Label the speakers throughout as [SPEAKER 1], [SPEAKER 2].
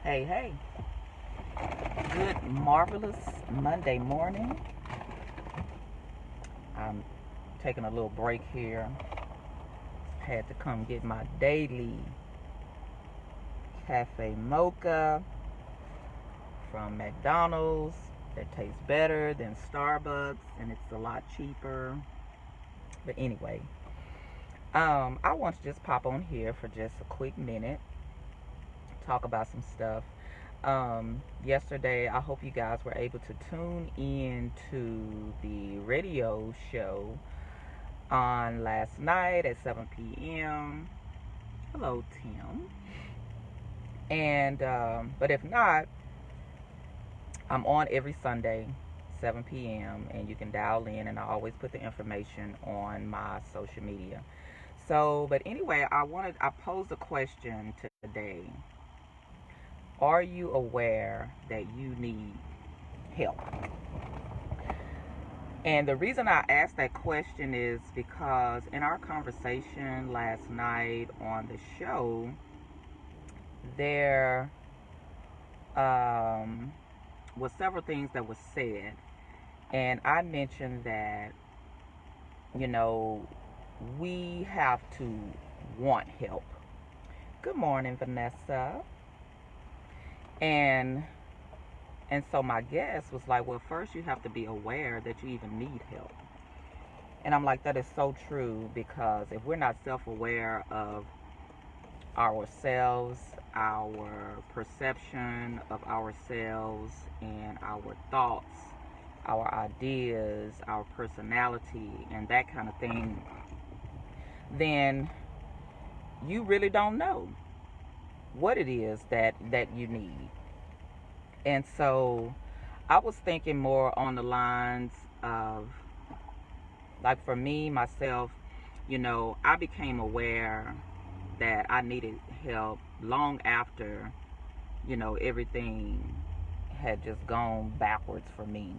[SPEAKER 1] Hey, hey. Good, marvelous Monday morning. I'm taking a little break here. Had to come get my daily cafe mocha from McDonald's that tastes better than Starbucks and it's a lot cheaper. But anyway, I want to just pop on here for just a quick minute, talk about some stuff. Yesterday, I hope you guys were able to tune in to the radio show on last night at 7 p.m. Hello, Tim. And but if not, I'm on every Sunday, 7 p.m. and you can dial in, and I always put the information on my social media. So, but anyway, I posed a question today. Are you aware that you need help? And the reason I asked that question is because in our conversation last night on the show, there was several things that was said. And I mentioned that, we have to want help. Good morning, Vanessa. And so my guest was like, well, first you have to be aware that you even need help. And I'm like, that is so true, because if we're not self-aware of ourselves, our perception of ourselves, and our thoughts, our ideas, our personality, and that kind of thing, then you really don't know what it is that you need. And so I was thinking more on the lines of, like, for me, myself, I became aware that I needed help long after, everything had just gone backwards for me.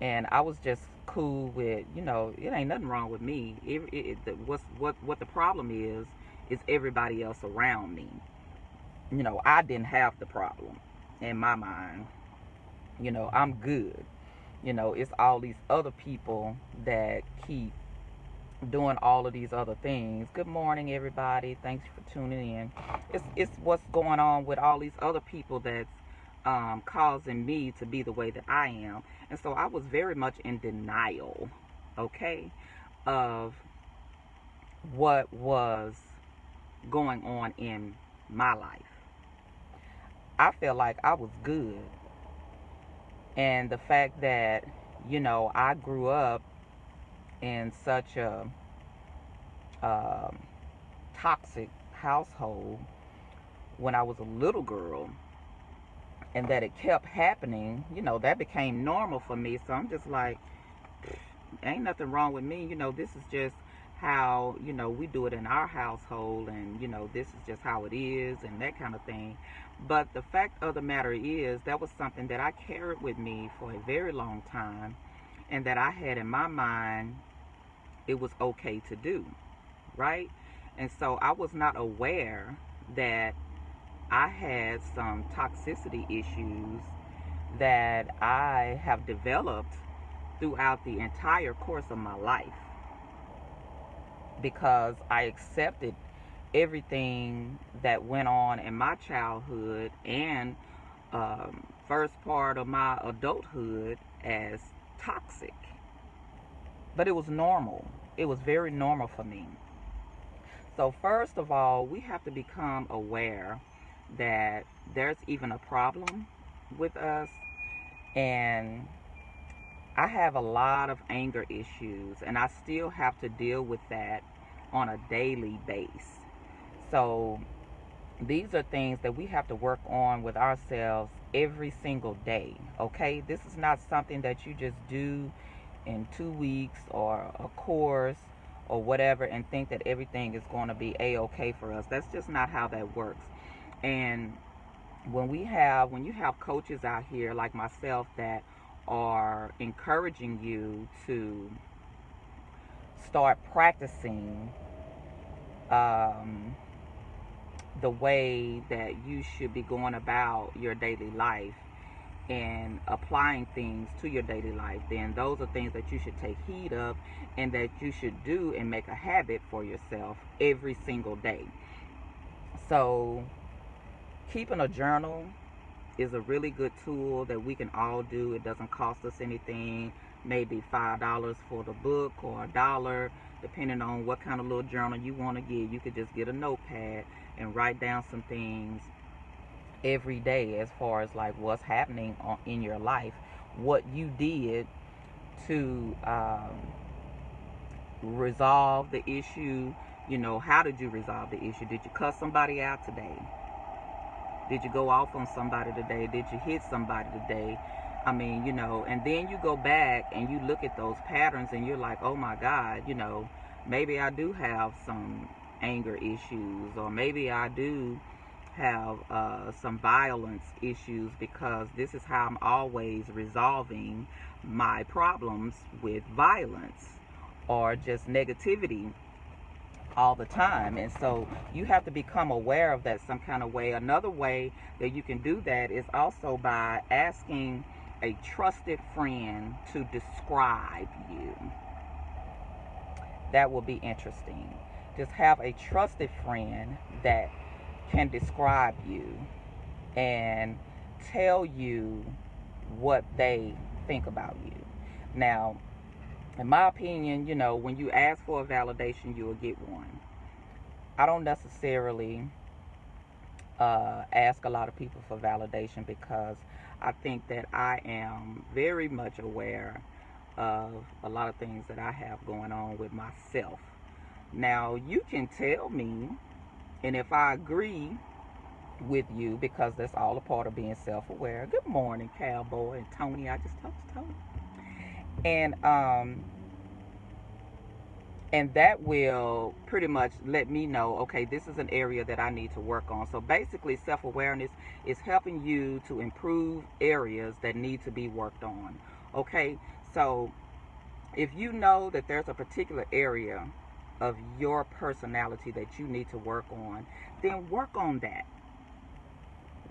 [SPEAKER 1] And I was just cool with, it ain't nothing wrong with me. What the problem is everybody else around me. I didn't have the problem in my mind. I'm good. It's all these other people that keep doing all of these other things. Good morning, everybody. Thanks for tuning in. It's what's going on with all these other people that's causing me to be the way that I am. And so I was very much in denial, okay, of what was going on in my life. I felt like I was good. And the fact that, I grew up in such a toxic household when I was a little girl, and that it kept happening, that became normal for me. So I'm just like, ain't nothing wrong with me. This is just how, we do it in our household, and, this is just how it is, and that kind of thing. But the fact of the matter is, that was something that I carried with me for a very long time, and that I had in my mind it was okay to do, right? And so I was not aware that I had some toxicity issues that I have developed throughout the entire course of my life, because I accepted everything that went on in my childhood and first part of my adulthood as toxic. But it was normal. It was very normal for me. So first of all, we have to become aware that there's even a problem with us. And I have a lot of anger issues, and I still have to deal with that on a daily basis. So these are things that we have to work on with ourselves every single day, okay? This is not something that you just do in 2 weeks or a course or whatever and think that everything is going to be a-okay for us. That's just not how that works. And when you have coaches out here like myself that are encouraging you to start practicing the way that you should be going about your daily life and applying things to your daily life, then those are things that you should take heed of and that you should do and make a habit for yourself every single day. So keeping a journal is a really good tool that we can all do. It doesn't cost us anything, maybe $5 for the book or $1, depending on what kind of little journal you want to get. You could just get a notepad and write down some things every day as far as like what's happening in your life, what you did to resolve the issue. You know, how did you resolve the issue? Did you cuss somebody out today? Did you go off on somebody today? Did you hit somebody today? I mean, you know, and then you go back and you look at those patterns and you're like, oh my God, you know, maybe I do have some anger issues, or maybe I do have some violence issues, because this is how I'm always resolving my problems, with violence or just negativity all the time. And so you have to become aware of that some kind of way. Another way that you can do that is also by asking a trusted friend to describe you. That will be interesting. Just have a trusted friend that can describe you and tell you what they think about you. Now, in my opinion, you know, when you ask for a validation, you will get one. I don't necessarily ask a lot of people for validation, because I think that I am very much aware of a lot of things that I have going on with myself. Now, you can tell me, and if I agree with you, because that's all a part of being self-aware. Good morning, Cowboy and Tony. I just talked to Tony. And that will pretty much let me know, okay, this is an area that I need to work on. So basically, self-awareness is helping you to improve areas that need to be worked on. Okay, so if you know that there's a particular area of your personality that you need to work on, then work on that.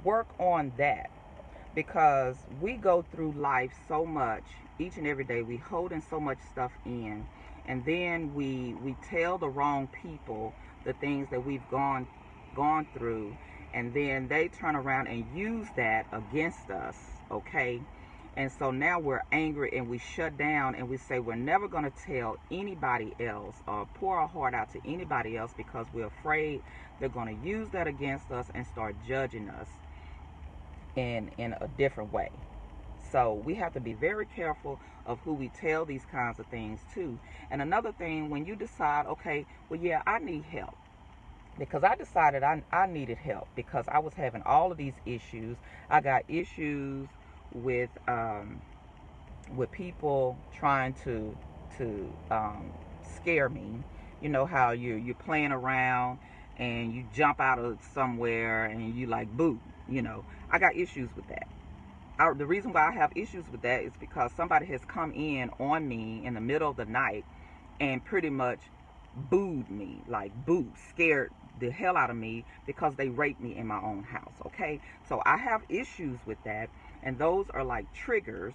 [SPEAKER 1] Work on that. Because we go through life so much each and every day. We holding so much stuff in, and then we tell the wrong people the things that we've gone through, and then they turn around and use that against us. Okay, and so now we're angry and we shut down and we say we're never going to tell anybody else or pour our heart out to anybody else, because we're afraid they're going to use that against us and start judging us in a different way. So we have to be very careful of who we tell these kinds of things to. And another thing, when you decide, okay, well, yeah, I need help, because I decided I needed help because I was having all of these issues. I got issues with people trying to scare me. You know how you're playing around and you jump out of somewhere and you like, boo. You know, I got issues with that. The reason why I have issues with that is because somebody has come in on me in the middle of the night and pretty much booed me, like scared the hell out of me, because they raped me in my own house. Okay, so I have issues with that, and those are like triggers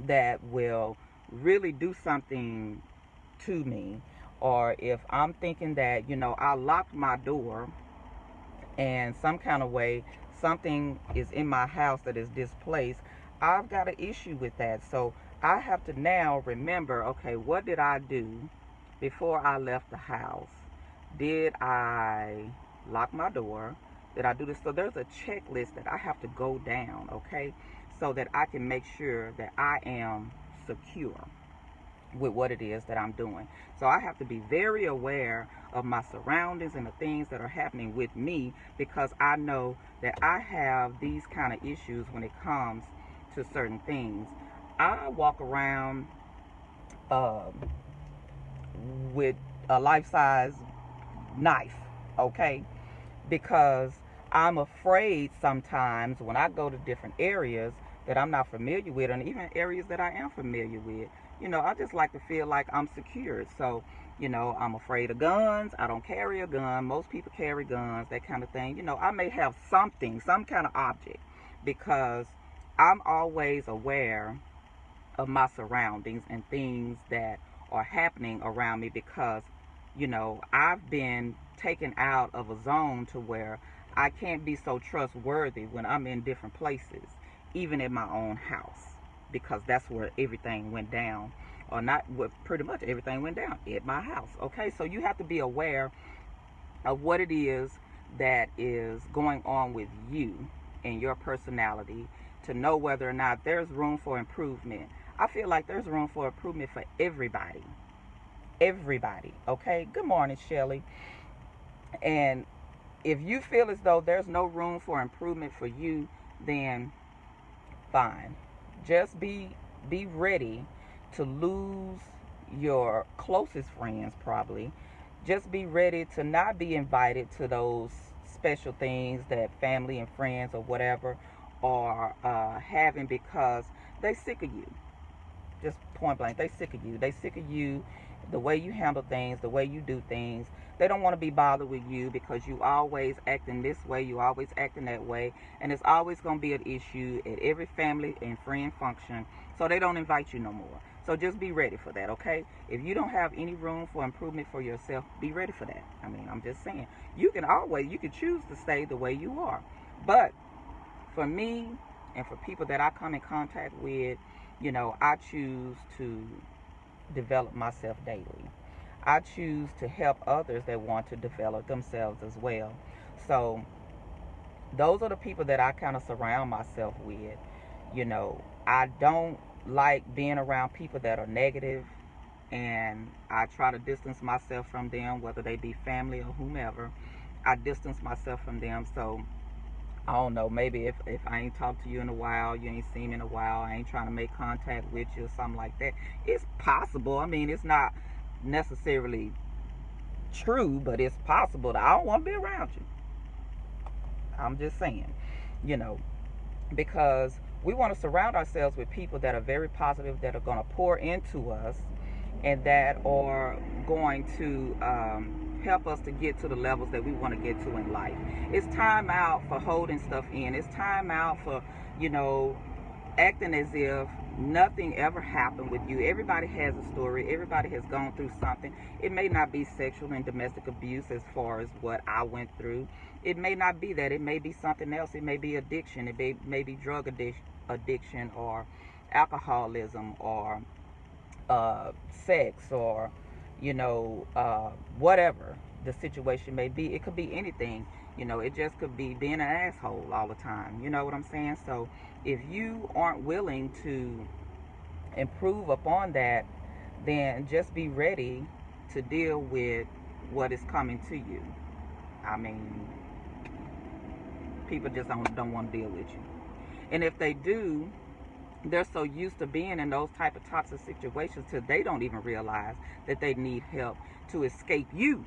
[SPEAKER 1] that will really do something to me. Or if I'm thinking that, you know, I locked my door and some kind of way something is in my house that is displaced, I've got an issue with that. So I have to now remember, okay, what did I do before I left the house? Did I lock my door? Did I do this? So there's a checklist that I have to go down, okay, so that I can make sure that I am secure with what it is that I'm doing. So I have to be very aware of my surroundings and the things that are happening with me, because I know that I have these kind of issues when it comes to certain things. I walk around with a life-size knife, okay, because I'm afraid sometimes when I go to different areas that I'm not familiar with, and even areas that I am familiar with, you know, I just like to feel like I'm secured. So You know, I'm afraid of guns. I don't carry a gun. Most people carry guns, that kind of thing. You know, I may have something, some kind of object, because I'm always aware of my surroundings and things that are happening around me, because, you know, I've been taken out of a zone to where I can't be so trustworthy when I'm in different places, even in my own house, because that's where everything went down. Or not, well, pretty much everything went down at my house. Okay, so you have to be aware of what it is that is going on with you and your personality to know whether or not there's room for improvement. I feel like there's room for improvement for everybody. Everybody. Okay, good morning, Shelly. And if you feel as though there's no room for improvement for you, then fine. Just be ready to lose your closest friends, probably. Just be ready to not be invited to those special things that family and friends or whatever are having, because they sick of you. Just point blank, they sick of you. They sick of you, the way you handle things, the way you do things. They don't want to be bothered with you because you always acting this way, you always acting that way, and it's always going to be an issue at every family and friend function. So they don't invite you no more. So just be ready for that, okay? If you don't have any room for improvement for yourself, be ready for that. I mean, I'm just saying. You can choose to stay the way you are. But for me and for people that I come in contact with, you know, I choose to develop myself daily. I choose to help others that want to develop themselves as well. So those are the people that I kind of surround myself with. You know, I don't like being around people that are negative, and I try to distance myself from them, whether they be family or whomever. I distance myself from them. So I don't know, maybe if I ain't talked to you in a while, you ain't seen me in a while, I ain't trying to make contact with you or something like that. It's possible. I mean, it's not necessarily true, but it's possible that I don't want to be around you. I'm just saying, you know, because we want to surround ourselves with people that are very positive, that are going to pour into us, and that are going to help us to get to the levels that we want to get to in life. It's time out for holding stuff in. It's time out for, you know, acting as if nothing ever happened with you. Everybody has a story. Everybody has gone through something. It may not be sexual and domestic abuse as far as what I went through. It may not be that. It may be something else. It may be addiction. It may be drug addiction or alcoholism or sex or, you know, whatever the situation may be. It could be anything. You know, it just could be being an asshole all the time. You know what I'm saying? So if you aren't willing to improve upon that, then just be ready to deal with what is coming to you. I mean, people just don't want to deal with you. And if they do, they're so used to being in those type of toxic situations till they don't even realize that they need help to escape you.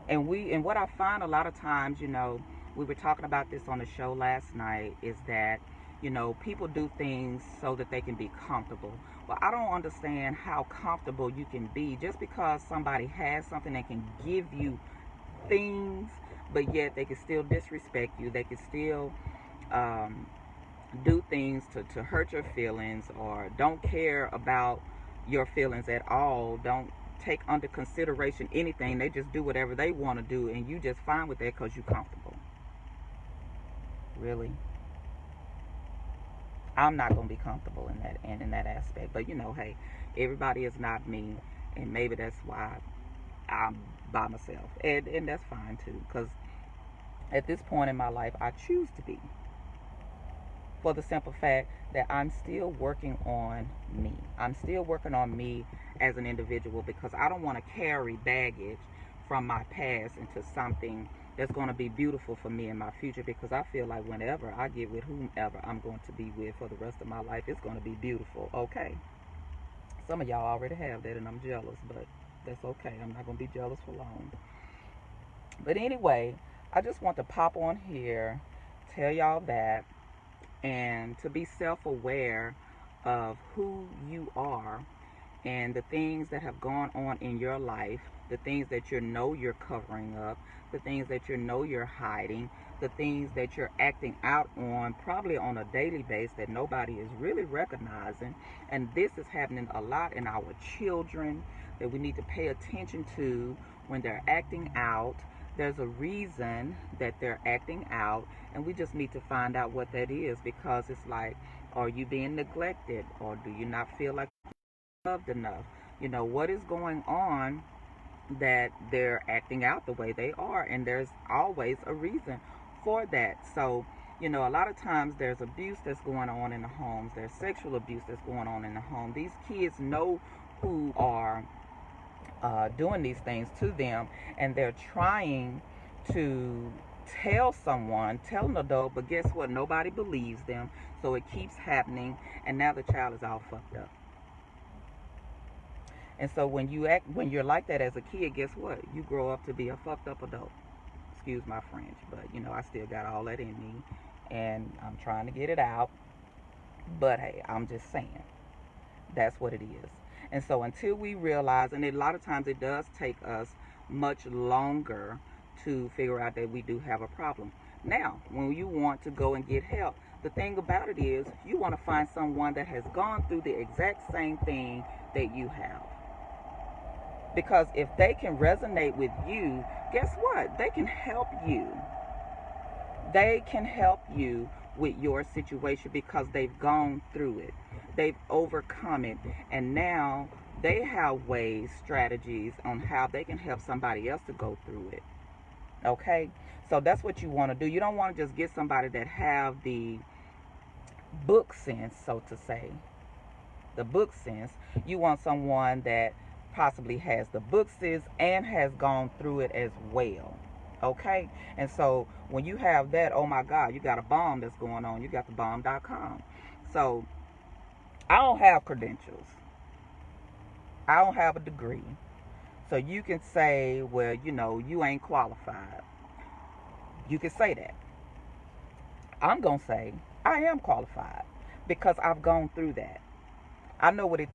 [SPEAKER 1] And what I find a lot of times, you know, we were talking about this on the show last night, is that, you know, people do things so that they can be comfortable. Well, I don't understand how comfortable you can be just because somebody has something that can give you things, but yet they can still disrespect you. They can still do things to hurt your feelings, or don't care about your feelings at all, don't take under consideration anything. They just do whatever they want to do, and you just fine with that because you're comfortable. Really? I'm not going to be comfortable in that, and in that aspect. But, you know, hey, everybody is not me, and maybe that's why I'm by myself, and that's fine too, because at this point in my life I choose to be, for the simple fact that I'm still working on me. I'm still working on me as an individual, because I don't want to carry baggage from my past into something that's going to be beautiful for me in my future, because I feel like whenever I get with whomever I'm going to be with for the rest of my life, it's going to be beautiful. Okay. Some of y'all already have that, and I'm jealous, but that's okay. I'm not going to be jealous for long. But anyway, I just want to pop on here, tell y'all that, and to be self-aware of who you are, and the things that have gone on in your life, the things that you know you're covering up, the things that you know you're hiding, the things that you're acting out on probably on a daily basis that nobody is really recognizing. And this is happening a lot in our children that we need to pay attention to when they're acting out. There's a reason that they're acting out, and we just need to find out what that is, because it's like, are you being neglected, or do you not feel like loved enough? What is going on that they're acting out the way they are? And there's always a reason for that. So, a lot of times there's abuse that's going on in the homes, there's sexual abuse that's going on in the home. These kids know who are doing these things to them, and they're trying to tell an adult, but guess what? Nobody believes them, so it keeps happening, and now the child is all fucked up. And so when you're like that as a kid, guess what? You grow up to be a fucked up adult. Excuse my French, but I still got all that in me, and I'm trying to get it out. But hey, I'm just saying, that's what it is. And so until we realize, and a lot of times it does take us much longer to figure out that we do have a problem. Now, when you want to go and get help, the thing about it is you want to find someone that has gone through the exact same thing that you have. Because if they can resonate with you, guess what? They can help you. They can help you with your situation because they've gone through it. They've overcome it. And now they have ways, strategies on how they can help somebody else to go through it. Okay? So that's what you want to do. You don't want to just get somebody that have the book sense, so to say. The book sense. You want someone that possibly has the book sense and has gone through it as well. Okay? And so when you have that, oh my God, you got a bomb that's going on. You got the bomb.com. So I don't have credentials. I don't have a degree. So you can say, well, you ain't qualified. You can say that. I'm going to say I am qualified because I've gone through that. I know what it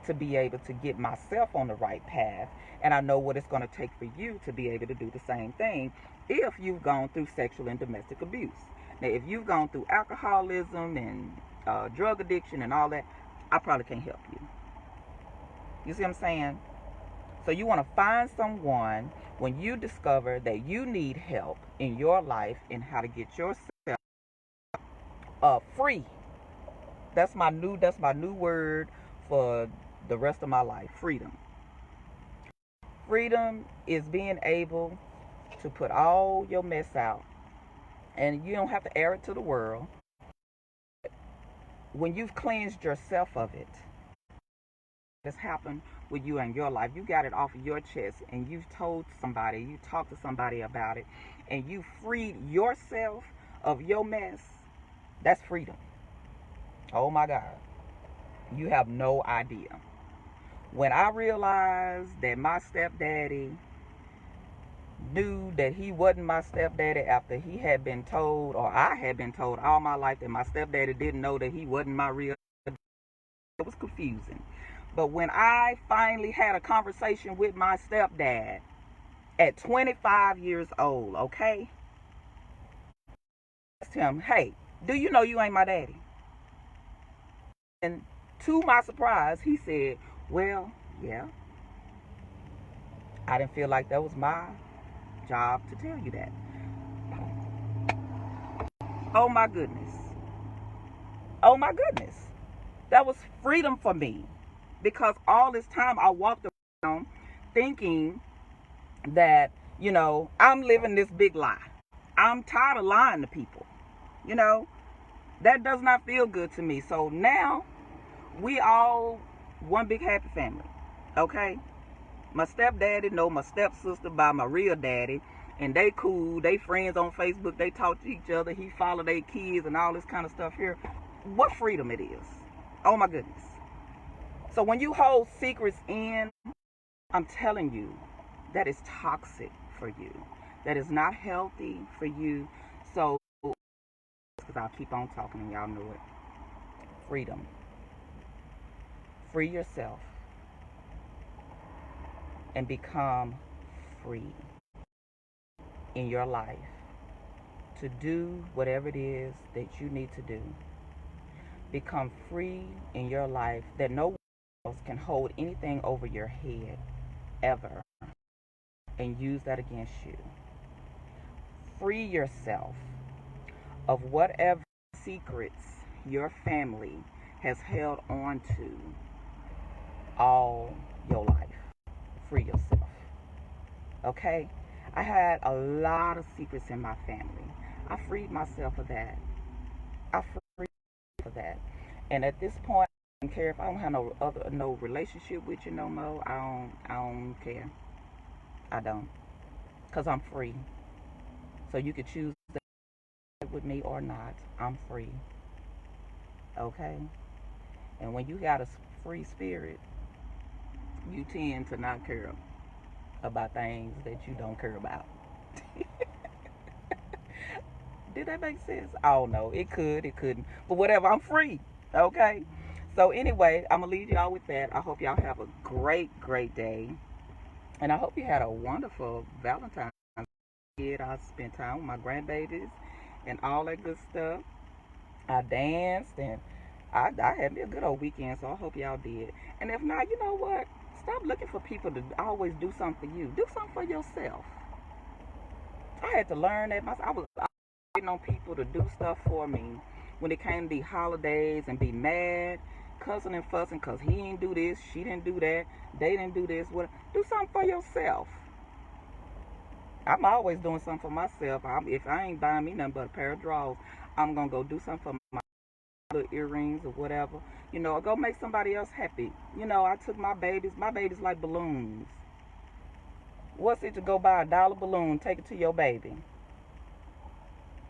[SPEAKER 1] to be able to get myself on the right path, and I know what it's going to take for you to be able to do the same thing if you've gone through sexual and domestic abuse. Now, if you've gone through alcoholism and drug addiction and all that, I probably can't help you. You see what I'm saying? So you want to find someone when you discover that you need help in your life in how to get yourself free. That's my new word for the rest of my life. Freedom. Freedom is being able to put all your mess out, and you don't have to air it to the world. When you've cleansed yourself of it, that's happened with you in your life. You got it off of your chest, and you've told somebody, you talked to somebody about it, and you freed yourself of your mess. That's freedom. Oh my God. You have no idea. When I realized that my stepdaddy knew that he wasn't my stepdaddy after he had been told, or I had been told all my life that my stepdaddy didn't know that he wasn't my real dad, it was confusing. But when I finally had a conversation with my stepdad at 25 years old, okay? I asked him, hey, do you know you ain't my daddy? And to my surprise, he said, well, yeah. I didn't feel like that was my job to tell you that. Oh my goodness. Oh my goodness. That was freedom for me. Because all this time I walked around thinking that, I'm living this big lie. I'm tired of lying to people. That does not feel good to me. So now we all one big happy family. Okay? My stepdaddy know my stepsister by my real daddy, and they cool, they friends on Facebook, they talk to each other, he follow their kids and all this kind of stuff here. What freedom it is. Oh my goodness. So when you hold secrets in, I'm telling you, that is toxic for you. That is not healthy for you. So, because I'll keep on talking and y'all know it. Freedom. Free yourself and become free in your life to do whatever it is that you need to do. Become free in your life that no one else can hold anything over your head ever and use that against you. Free yourself of whatever secrets your family has held on to all your life. Free yourself. Okay? I had a lot of secrets in my family. I freed myself of that. I freed myself of that. And at this point, I don't care if I don't have no relationship with you no more. I don't care. I don't. Cause I'm free. So you could choose that with me or not. I'm free. Okay? And when you got a free spirit, you tend to not care about things that you don't care about. Did that make sense? I don't know. It could, it couldn't. But whatever, I'm free. Okay? So anyway, I'm going to leave y'all with that. I hope y'all have a great, great day. And I hope you had a wonderful Valentine's Day. I spent time with my grandbabies and all that good stuff. I danced and I had me a good old weekend, so I hope y'all did. And if not, you know what? Stop looking for people to always do something for you. Do something for yourself. I had to learn that myself. I was waiting on people to do stuff for me when it came to the holidays and be mad, cussing and fussing because he didn't do this, she didn't do that, they didn't do this. What? Do something for yourself. I'm always doing something for myself. If I ain't buying me nothing but a pair of drawers, I'm going to go do something for my little earrings or whatever. You know, or go make somebody else happy. You know, I took my babies like balloons. What's it to go buy $1 balloon, take it to your baby?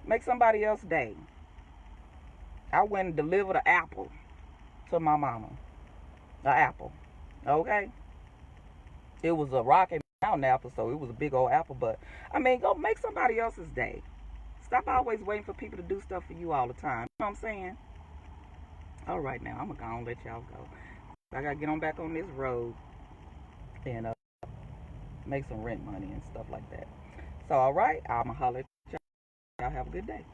[SPEAKER 1] Make somebody else's day. I went and delivered an apple to my mama. An apple. Okay? It was a Rocky Mountain apple, so it was a big old apple. But, I mean, go make somebody else's day. Stop always waiting for people to do stuff for you all the time. You know what I'm saying? All right, now, I'm going to go and let y'all go. I got to get on back on this road and make some rent money and stuff like that. So, all right, I'm going to holler at y'all. Y'all have a good day.